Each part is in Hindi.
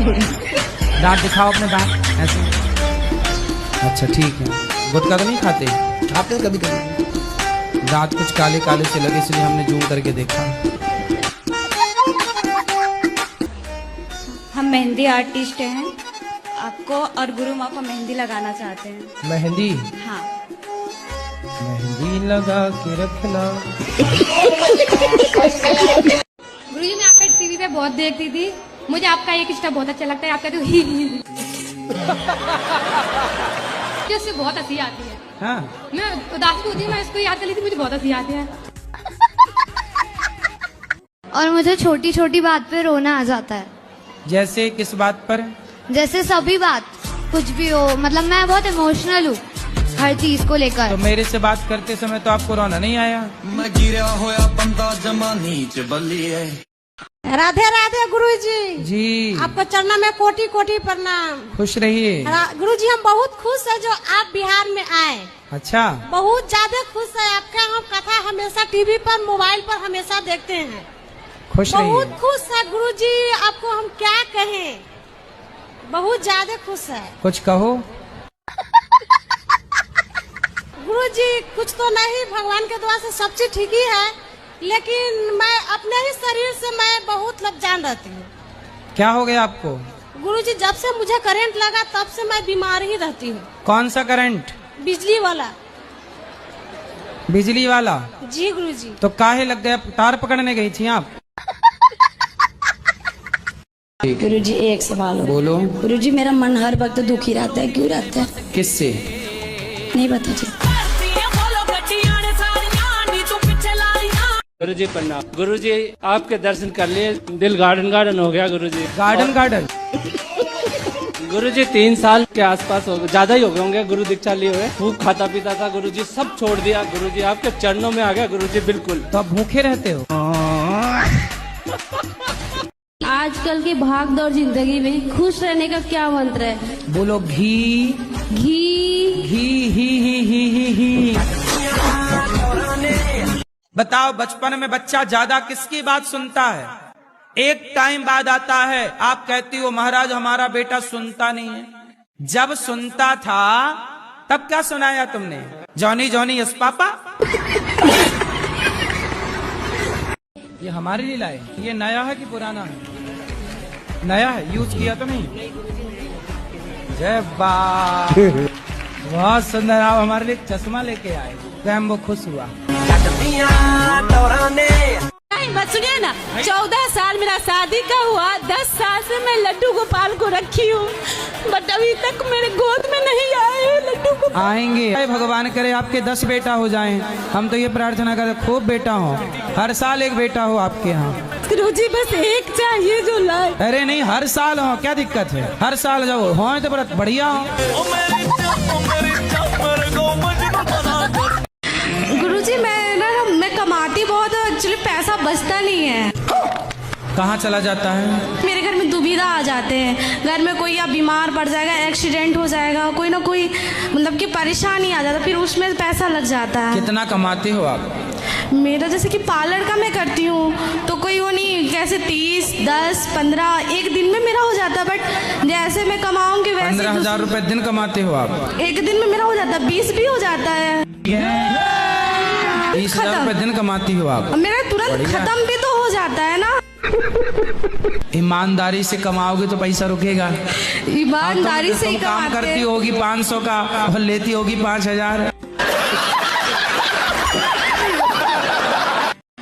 दांत दिखाओ अपने दांत ऐसे। अच्छा ठीक है। गुटखा तो नहीं खाते? खाते कभी कभी। दांत कुछ काले काले से लगे इसलिए हमने जूम करके देखा। हम मेहंदी आर्टिस्ट हैं, आपको और गुरु माँ को मेहंदी लगाना चाहते हैं। मेहंदी? हाँ। मेहंदी लगा के रखना। गुरुजी मैं आपका टीवी पे बहुत देखती थी, मुझे आपका एक स्टेप बहुत अच्छा लगता है, आपका तो ही उससे बहुत हंसी आती है। हाँ। मैं उदास होती हूँ, मैं इसको याद कर लेती, मुझे बहुत हंसी आती है। और मुझे छोटी छोटी बात पे रोना आ जाता है। जैसे किस बात पर? जैसे सभी बात, कुछ भी हो, मतलब मैं बहुत इमोशनल हूँ हर चीज को लेकर। तो मेरे से बात करते समय तो आपको रोना नहीं आया? मैं गिरा होया बंदा जमा नीच बल्ली है। राधे राधे गुरुजी। जी। आपको चरणों में कोटि कोटि प्रणाम। खुश रहिए। गुरुजी हम बहुत खुश है जो आप बिहार में आए। अच्छा। बहुत ज्यादा खुश है। आपका हम कथा हमेशा टीवी पर मोबाइल पर हमेशा देखते हैं। खुश रहिए। बहुत खुश है गुरुजी, आपको हम क्या कहें, बहुत ज्यादा खुश है। कुछ कहो। गुरुजी कुछ तो नहीं, भगवान के दुआ से सब चीज ठीक ही है, लेकिन मैं अपने ही शरीर से मैं बहुत लज्जान रहती हूँ। क्या हो गया आपको? गुरुजी जब से मुझे करंट लगा तब से मैं बीमार ही रहती हूँ। कौन सा करंट? बिजली वाला। बिजली वाला? जी गुरुजी। तो काहे लग गया? तार पकड़ने गई थी आप? गुरुजी एक सवाल हो। बोलो। गुरुजी मेरा मन हर वक्त दुखी रहता है, क्यों रहता है? किससे? नहीं बता जी। गुरुजी प्रणाम। गुरुजी आपके दर्शन कर लिए, दिल गार्डन गार्डन हो गया गुरुजी। Garden garden? गुरुजी 3 साल के आसपास हो गए, ज्यादा ही हो गए होंगे गुरु दीक्षा लिए हुए। खूब खाता पीता था गुरुजी, सब छोड़ दिया गुरुजी, आपके चरणों में आ गया गुरुजी बिल्कुल। तो आप भूखे रहते हो? आजकल की भाग दौड़ जिंदगी में खुश रहने का क्या मंत्र है? बोलो घी घी घी ही ही ही ही ही। बताओ बचपन में बच्चा ज्यादा किसकी बात सुनता है? एक टाइम बाद आता है आप कहती हो महाराज हमारा बेटा सुनता नहीं है। जब सुनता था तब क्या सुनाया तुमने? Johnny Johnny yes papa. ये हमारी लीला है? ये नया है कि पुराना है? नया है, यूज किया तो नहीं? जय बा। बहुत सुंदर। आप हमारे लिए चश्मा लेके आए, स्वयं वो खुश हुआ। नहीं बस सुनिए ना, 14 साल मेरा शादी का हुआ, 10 साल से मैं लड्डू गोपाल को रखी हूँ, बट अभी तक मेरे गोद में नहीं आए लड्डू गोपाल। आएंगे, भगवान करे आपके 10 बेटा हो जाएं। हम तो ये प्रार्थना करते खूब बेटा हो, हर साल एक बेटा हो आपके यहाँ। गुरुजी बस एक चाहिए जो लाए। अरे नहीं, हर साल हो, क्या दिक्कत है? हर साल जाओ हो तो बढ़िया हो। गुरुजी मैं कमाती बहुत हूँ, एक्चुअली पैसा बचता नहीं है। कहाँ चला जाता है? मेरे घर में दुविधा आ जाते हैं, घर में कोई या बीमार पड़ जाएगा, एक्सीडेंट हो जाएगा, कोई ना कोई मतलब कि परेशानी आ जाता है, फिर उसमें पैसा लग जाता है। कितना कमाते हो आप? मेरा जैसे कि पार्लर का मैं करती हूँ तो कोई वो नहीं, कैसे 30, 10, 15 एक दिन में मेरा हो जाता है, बट जैसे मैं कमाऊंगी वैसे 15,000 रुपए दिन कमाते हो आप? एक दिन में मेरा हो जाता है, 20 भी हो जाता है। 20,000 रुपए दिन कमाती हो आप? मेरा तुरंत खत्म भी तो हो जाता है ना। ईमानदारी से कमाओगे तो पैसा रुकेगा। ईमानदारी से ही काम करती होगी 500 का और लेती होगी 5,000।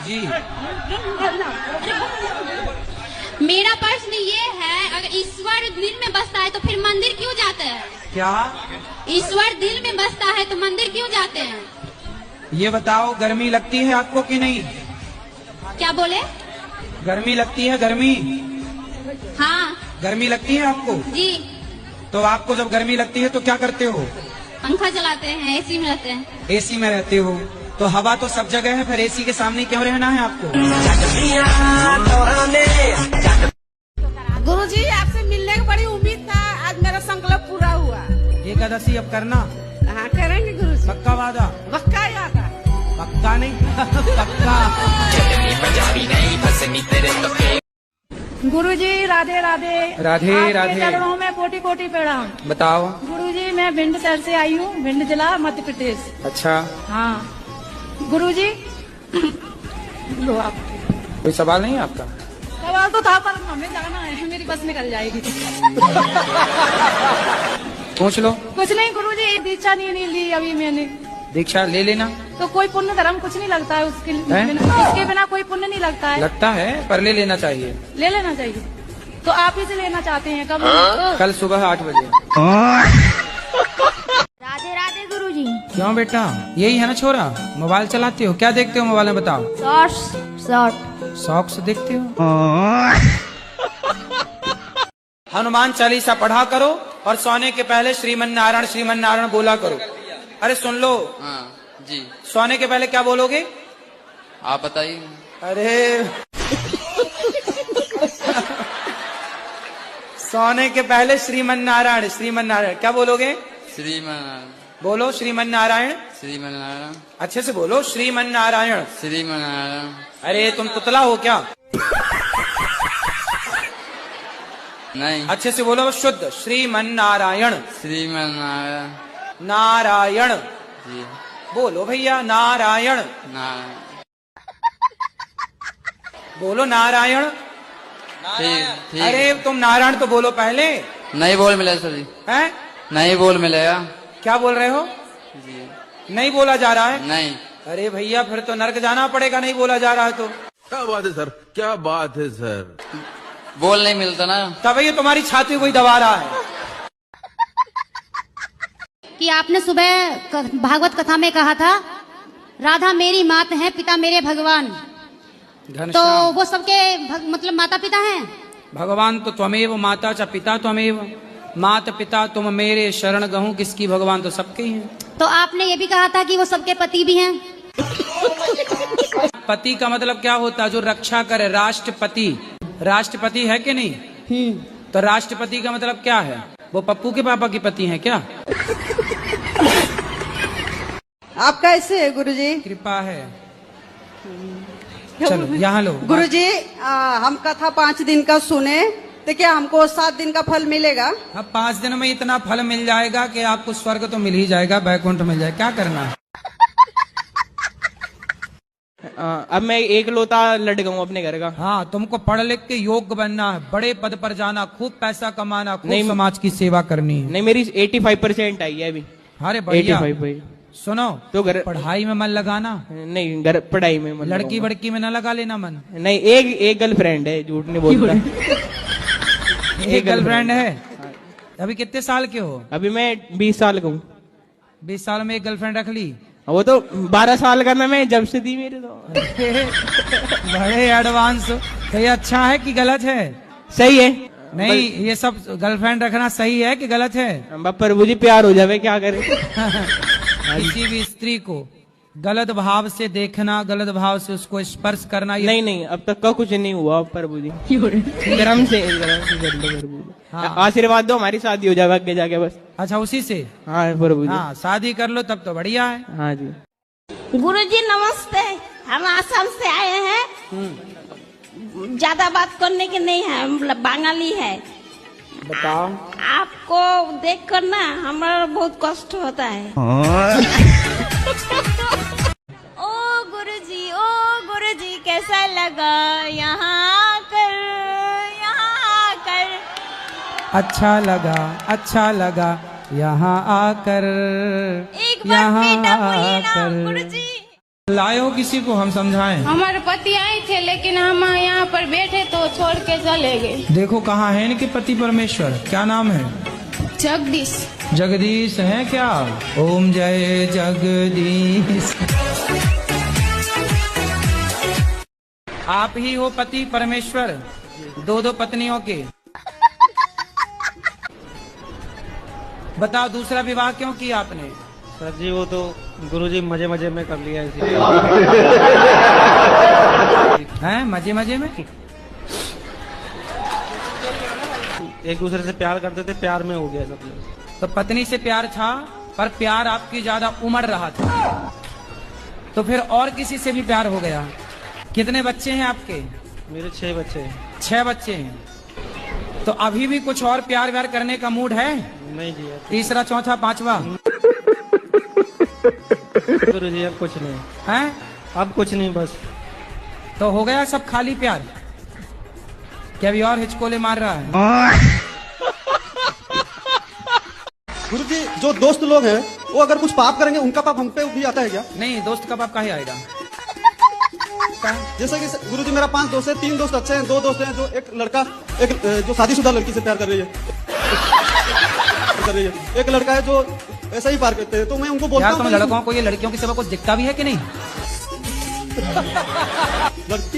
जी मेरा प्रश्न ये है, अगर ईश्वर दिल में बसता है तो फिर मंदिर क्यों जाते हैं? क्या? ईश्वर दिल में बसता है तो मंदिर क्यों जाते हैं? ये बताओ गर्मी लगती है आपको कि नहीं? क्या बोले? गर्मी लगती है? गर्मी? हाँ। गर्मी लगती है आपको? जी। तो आपको जब गर्मी लगती है तो क्या करते हो? पंखा चलाते हैं, एसी में रहते हैं। एसी में रहते हो तो हवा तो सब जगह है, फिर एसी के सामने क्यों रहना है आपको? गुरुजी आपसे मिलने की बड़ी उम्मीद था, आज मेरा संकल्प पूरा हुआ। एकादशी अब करना? हाँ करेंगे गुरुजी। पक्का वादा? पक्का ही वादा। पक्का नहीं पक्का। गुरुजी राधे राधे। राधे आपके राधे। चरणों में कोटि कोटि प्रणाम। बताओ। गुरुजी मैं भिंड शहर से आई हूँ, भिंड जिला मध्य प्रदेश। अच्छा, हाँ गुरुजी लो आप। कोई सवाल नहीं है आपका? सवाल तो था पर हमें जाना है, मेरी बस निकल जाएगी। पूछ लो। कुछ नहीं गुरुजी, दीक्षा नहीं ली अभी मैंने। दीक्षा ले लेना। तो कोई पुण्य धर्म कुछ नहीं लगता है उसके इसके बिना कोई पुण्य नहीं लगता है। लगता है पर ले लेना चाहिए। ले लेना चाहिए। तो आप ही से लेना चाहते हैं कब? कल सुबह 8 बजे। राधे राधे गुरुजी। क्यों बेटा, यही है ना छोरा? मोबाइल चलाते हो? क्या देखते हो मोबाइल में बताओ? शॉर्ट्स देखते हो? हनुमान चालीसा पढ़ा करो और सोने के पहले श्रीमन नारायण बोला करो। अरे सुन लो। हाँ जी। सोने के पहले क्या बोलोगे? आप बताइए। अरे सोने के पहले श्रीमन नारायण क्या बोलोगे? श्रीमन। बोलो श्रीमन नारायण। अच्छे से बोलो श्रीमन नारायण। अरे तुम पुतला हो क्या? नहीं। अच्छे से बोलो शुद्ध श्रीमन नारायण। नारायण जी। बोलो भैया नारायण। बोलो नारायण। ठीक। अरे तुम नारायण तो बोलो पहले। नहीं बोल मिलेगा सर जी। हैं? नहीं बोल मिलेगा। क्या बोल रहे हो? जी। नहीं बोला जा रहा है? नहीं। अरे भैया फिर तो नरक जाना पड़ेगा, नहीं बोला जा रहा है तो। क्या बात है सर, क्या बात है सर। बोल नहीं मिलता ना। तब ये तुम्हारी छाती कोई दबा रहा है। कि आपने सुबह भागवत कथा में कहा था राधा मेरी मात है, पिता मेरे भगवान। तो वो सबके मतलब माता पिता हैं? भगवान तो त्वमेव माता च पिता त्वमेव। माता पिता तुम मेरे शरण गहूं किसकी, भगवान तो सबके ही हैं। तो आपने ये भी कहा था कि वो सबके पति भी हैं। पति का मतलब क्या होता है? जो रक्षा करे, राष्ट्रपति। राष्ट्रपति है कि नहीं? तो राष्ट्रपति का मतलब क्या है? वो पप्पू के पापा की पति हैं क्या? आप कैसे है गुरुजी? कृपा है। चलो यहाँ लो। गुरुजी हम कथा 5 दिन का सुने तो क्या हमको 7 दिन का फल मिलेगा? अब 5 दिन में इतना फल मिल जाएगा कि आपको स्वर्ग तो मिल ही जाएगा, वैकुंठ मिल जाएगा। क्या करना है? अब मैं एक लोता लट गया अपने घर का। हाँ, तुमको पढ़ लिख के योग्य बनना है, बड़े पद पर जाना, खूब पैसा कमाना, खूब समाज की सेवा करनी है। नहीं, मेरी 85% आई है अभी। अरे बढ़िया। 85। सुनो तो घर पढ़ाई में मन लगाना। नहीं, घर पढ़ाई में मन। लड़की बड़की में न लगा लेना मन। नहीं, एक गर्लफ्रेंड है, झूठ नहीं बोलता। एक गर्लफ्रेंड है। अभी कितने साल के हो? अभी मैं 20 साल का हूँ। 20 साल में एक गर्लफ्रेंड रख ली? वो तो 12 साल का मैं जब से दी मेरे तो। बड़े एडवांस। तो ये अच्छा है कि गलत है? सही है। नहीं, ये सब गर्लफ्रेंड रखना सही है कि गलत है? प्रभु जी प्यार हो जावे, क्या करे। किसी भी स्त्री को गलत भाव से देखना, गलत भाव से उसको स्पर्श करना, ये नहीं, अब तक का कुछ नहीं हुआ प्रभु जी। गरम से हाँ। आशीर्वाद दो, हमारी शादी हो जाए आगे जाके बस। अच्छा, उसी से? हाँ प्रभु जी। हाँ, शादी कर लो तब तो बढ़िया है। हाँ जी। गुरुजी नमस्ते, हम आसाम से आए हैं। ज्यादा बात करने की नहीं है, मतलब बंगाली है। बताओ। आपको देख कर ना हमारा बहुत कष्ट होता है। ओ गुरुजी कैसा लगा यहाँ आकर? अच्छा लगा यहाँ आकर। एक बार बेटा बोलिए ना गुरुजी। लायो किसी को हम समझाएं। हमारे पति आए थे लेकिन हम यहाँ पर बैठे तो छोड़ के चले गए। देखो कहाँ है इनके पति परमेश्वर, क्या नाम है? जगदीश है क्या? ओम जय जगदीश। आप ही हो पति परमेश्वर, 2 पत्नियों के। बताओ दूसरा विवाह क्यों किया आपने? सर जी वो तो गुरुजी मजे में कर लिया इसलिए। हैं मजे में? एक दूसरे से प्यार करते थे, प्यार में हो गया सब लोग। तो पत्नी से प्यार था पर प्यार आपकी ज्यादा उमड़ रहा था, तो फिर और किसी से भी प्यार हो गया। कितने बच्चे हैं आपके? मेरे 6 बच्चे हैं। 6 बच्चे हैं। तो अभी भी कुछ और प्यार व्यार करने का मूड है? नहीं जी। तीसरा, चौथा, पांचवा? गुरुजी अब कुछ नहीं है, अब कुछ नहीं, बस तो हो गया सब खाली प्यार? क्या अभी और हिचकोले मार रहा है? गुरुजी जो दोस्त लोग हैं वो अगर कुछ पाप करेंगे उनका पाप हम पे भी आता है क्या? नहीं, दोस्त का पाप काहे आएगा? जैसे कि गुरुजी मेरा 5 दोस्त है, 3 दोस्त अच्छे हैं, 2 दोस्त हैं जो एक जो शादीशुदा लड़की से प्यार कर रही है, एक लड़का है जो ऐसा ही प्यार करते हैं। तो मैं उनको बोलता हूं, तुम लड़कों को ये लड़कियों की सेवा कुछ दिखता भी है कि नहीं?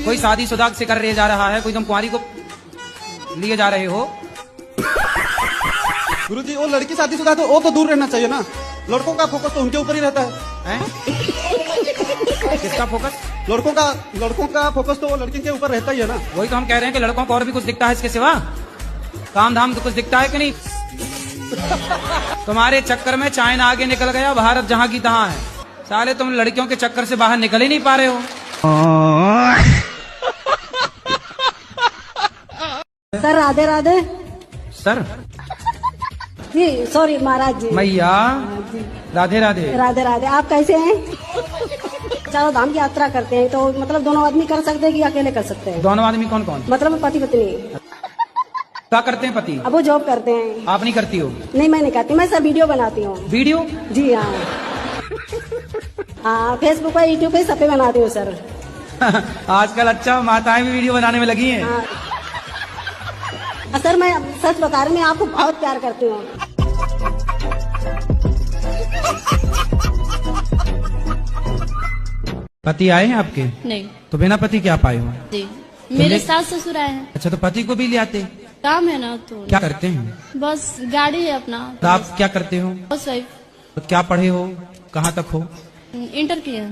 कोई शादीशुदा से कर जा रहा है, कोई तुम कुंवारी को लिए जा रहे हो? गुरुजी वो लड़की शादीशुदा है तो वो तो दूर रहना चाहिए ना। लड़कों का फोकस तो उनके ऊपर ही रहता है। किसका फोकस? लड़कों का फोकस तो वो लड़की के ऊपर रहता ही है ना। वही तो हम कह रहे हैं कि लड़कों को और भी कुछ दिखता है इसके सिवा? काम धाम तो कुछ दिखता है कि नहीं? तुम्हारे चक्कर में चाइना आगे निकल गया, भारत जहाँ की तहाँ है। साले तुम लड़कियों के चक्कर से बाहर निकल ही नहीं पा रहे हो। सर राधे राधे। सर जी सॉरी महाराज जी। मैया राधे राधे। राधे राधे। आप कैसे हैं? चारों धाम की यात्रा करते हैं तो मतलब दोनों आदमी कर सकते हैं कि अकेले कर सकते हैं? दोनों आदमी कौन कौन? मतलब पति पत्नी। क्या करते हैं पति? अब वो जॉब करते हैं। आप नहीं करती हो? नहीं मैं नहीं करती, मैं सब वीडियो बनाती हूँ। वीडियो? जी हाँ। हाँ फेसबुक पे यूट्यूब पे सब पे बनाती हूँ सर। आजकल अच्छा माताएं भी वीडियो बनाने में लगी हैं। हाँ। सर मैं सच बता रही हूँ, मैं आपको बहुत प्यार करती हूँ। पति आए हैं आपके? नहीं। तो बिना पति क्या पाए हो? जी मेरे सास ससुर आए हैं। अच्छा, तो पति को भी ले आते? काम है ना तो। क्या करते हैं? बस गाड़ी है अपना। तो आप क्या करते हो? House wife. तो क्या पढ़े हो, कहाँ तक हो? इंटर किया है।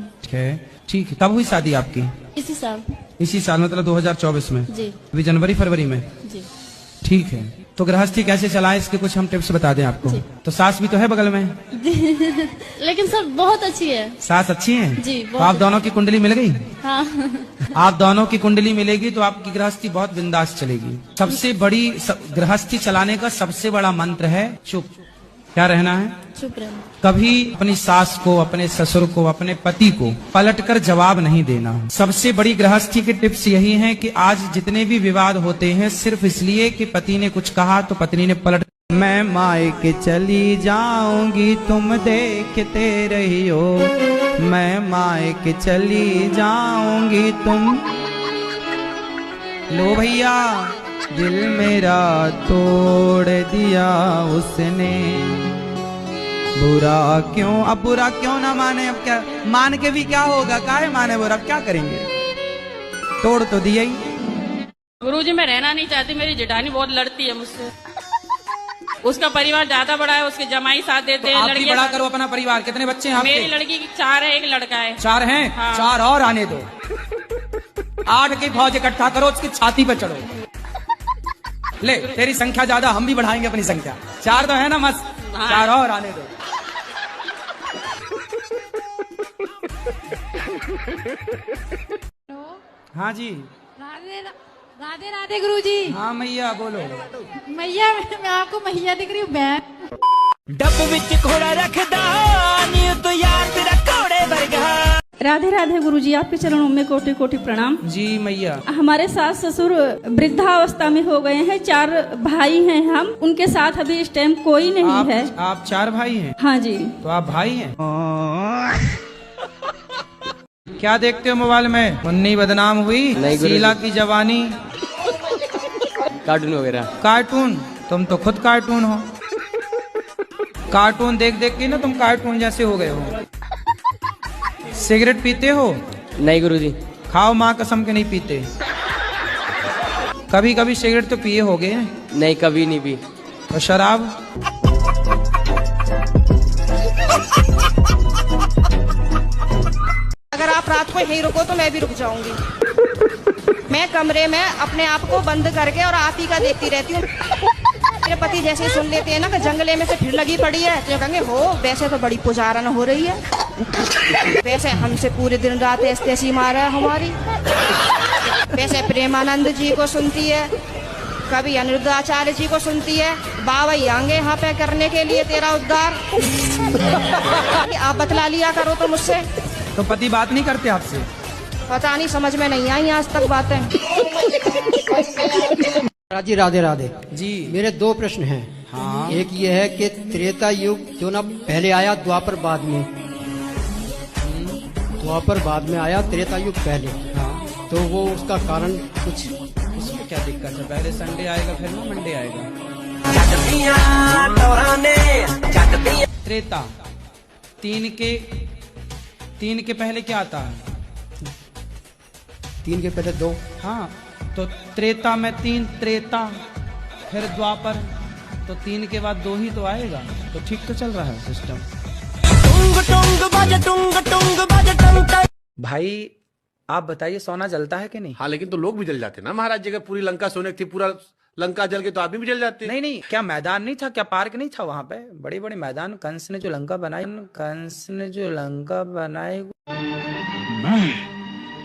ठीक है। कब हुई शादी आपकी? इसी साल। इसी साल मतलब 2024 में? जी। अभी जनवरी फरवरी में? जी। ठीक है। तो गृहस्थी कैसे चलाएं इसके कुछ हम टिप्स बता दें आपको। तो सास भी तो है बगल में? लेकिन सर बहुत अच्छी है। सास अच्छी है जी। तो आप दोनों की कुंडली मिल गई? हाँ। आप दोनों की कुंडली मिलेगी तो आपकी गृहस्थी बहुत बिंदास चलेगी। सबसे बड़ी गृहस्थी चलाने का सबसे बड़ा मंत्र है चुप। क्या रहना है? चुप रहना। कभी अपनी सास को, अपने ससुर को, अपने पति को पलटकर जवाब नहीं देना। सबसे बड़ी गृहस्थी की टिप्स यही है कि आज जितने भी विवाद होते हैं सिर्फ इसलिए कि पति ने कुछ कहा तो पत्नी ने पलट। मैं मायके चली जाऊंगी तुम देखते रहियो, मैं मायके चली जाऊंगी तुम। लो भैया दिल मेरा तोड़ दिया उसने, बुरा क्यों? अब बुरा क्यों ना माने? अब क्या मान के भी क्या होगा? काहे माने बुरा? अब क्या करेंगे? तोड़ तो दिया ही। गुरुजी मैं रहना नहीं चाहती, मेरी जेठानी बहुत लड़ती है मुझसे। उसका परिवार ज्यादा बड़ा है, उसके जमाई साथ देते हैं। आप भी बड़ा करो अपना परिवार। कितने बच्चे हैं आपके? मेरी लड़की की 4 है, 1 लड़का है। 4 हैं? हाँ। 4 और आने दो। 8 की फौज इकट्ठा करो, उसकी छाती पे चढ़ो। ले तेरी संख्या ज्यादा, हम भी बढ़ाएंगे अपनी संख्या। 4 तो है ना मस्त? हाँ। 4 और आने दो। हाँ जी। राधे राधे राधे गुरुजी। हाँ मैया बोलो। मैया मैं आपको मैया दिख रही हूँ। मैं डब विच घोड़ा रखदा नी तो यार तेरा घोड़े वर्गा। राधे राधे गुरुजी, आपके चरणों में कोटि कोटि प्रणाम। जी मैया। हमारे सास ससुर वृद्धावस्था में हो गए हैं, 4 भाई हैं हम, उनके साथ अभी इस टाइम कोई नहीं है। आप 4 भाई हैं? हाँ जी। तो आप भाई हैं? क्या देखते हो मोबाइल में? मुन्नी बदनाम हुई, शीला की जवानी, कार्टून वगैरह। कार्टून? तुम तो खुद कार्टून हो। कार्टून देख देख के ना तुम कार्टून जैसे हो गए हो। सिगरेट पीते हो? नहीं गुरुजी। खाओ माँ कसम के नहीं पीते। कभी कभी सिगरेट तो पिए होगे? नहीं कभी नहीं पी। और शराब? अगर आप रात को यहीं रुको तो मैं भी रुक जाऊंगी। मैं कमरे में अपने आप को बंद करके और आप ही का देखती रहती हूँ। मेरे पति जैसे सुन लेते हैं ना कि जंगले में से फिर लगी पड़ी है तो कहेंगे हो वैसे तो बड़ी पुजारन हो रही है, वैसे हमसे पूरे दिन रात ऐसी मारा है हमारी। वैसे प्रेमानंद जी को सुनती है, कभी अनिरुद्धाचार्य जी को सुनती है। बाबा आएंगे यहाँ पे करने के लिए तेरा उद्धार। आप बतला लिया करो तो मुझसे। तो पति बात नहीं करते आपसे? पता नहीं, समझ में नहीं आई आज तक बातें। राजी राधे राधे जी। मेरे दो प्रश्न हैं। हाँ। एक ये है कि त्रेता युग जो ना पहले आया, द्वापर बाद में, द्वापर बाद में आया, त्रेता युग पहले। हाँ। तो वो उसका कारण कुछ, उसमें क्या दिक्कत है? पहले संडे आएगा फिर ना मंडे आएगा। त्रेता तीन के पहले क्या आता है? 3 के पहले 2। हाँ, तो त्रेता में 3 त्रेता, फिर द्वापर, तो 3 के बाद 2 ही तो आएगा। तो ठीक तो चल रहा है सिस्टम। भाई आप बताइए, सोना जलता है कि नहीं? हाँ, लेकिन तो लोग भी जल जाते ना महाराज जी। अगर पूरी लंका सोने की थी, पूरा लंका जल के तो आदमी भी जल जाते। नहीं, क्या मैदान नहीं था? क्या पार्क नहीं था वहां पे? बड़े बड़े मैदान। कंस ने जो लंका बनाई,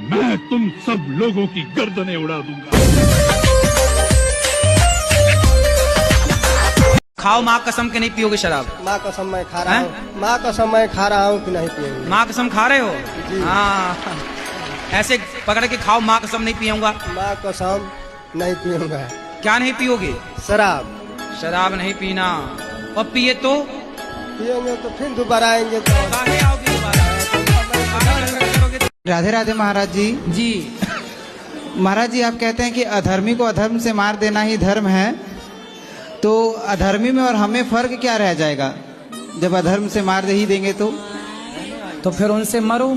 मैं तुम सब लोगों की गर्दनें उड़ा दूंगा। खाओ माँ कसम के नहीं पियोगे शराब? माँ कसम मैं खा रहा हूँ। माँ कसम मैं खा रहा हूँ कि नहीं पियूंगा। माँ कसम खा रहे हो? हाँ, ऐसे पकड़ के खाओ, माँ कसम नहीं पियूंगा। माँ कसम नहीं पियूंगा। क्या नहीं पियोगे? शराब नहीं पीना। और पिए तो पिएंगे तो फिर दोबारा आएंगे। राधे राधे महाराज जी। जी महाराज जी, आप कहते हैं कि अधर्मी को अधर्म से मार देना ही धर्म है, तो अधर्मी में और हमें फर्क क्या रह जाएगा जब अधर्म से मार दे ही देंगे? तो फिर उनसे मरो।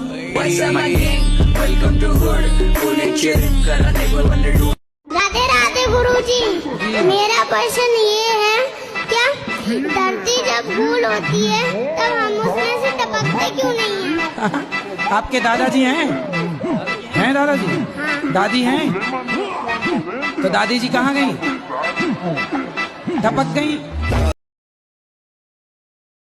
राधे राधे गुरुजी, मेरा प्रश्न ये है, क्या धरती जब फूल होती है तब हम उसमें से टपकते क्यों नहीं हैं? आपके दादाजी हैं दादाजी? हाँ। दादी हैं? तो दादी जी कहाँ गई? टपक गई?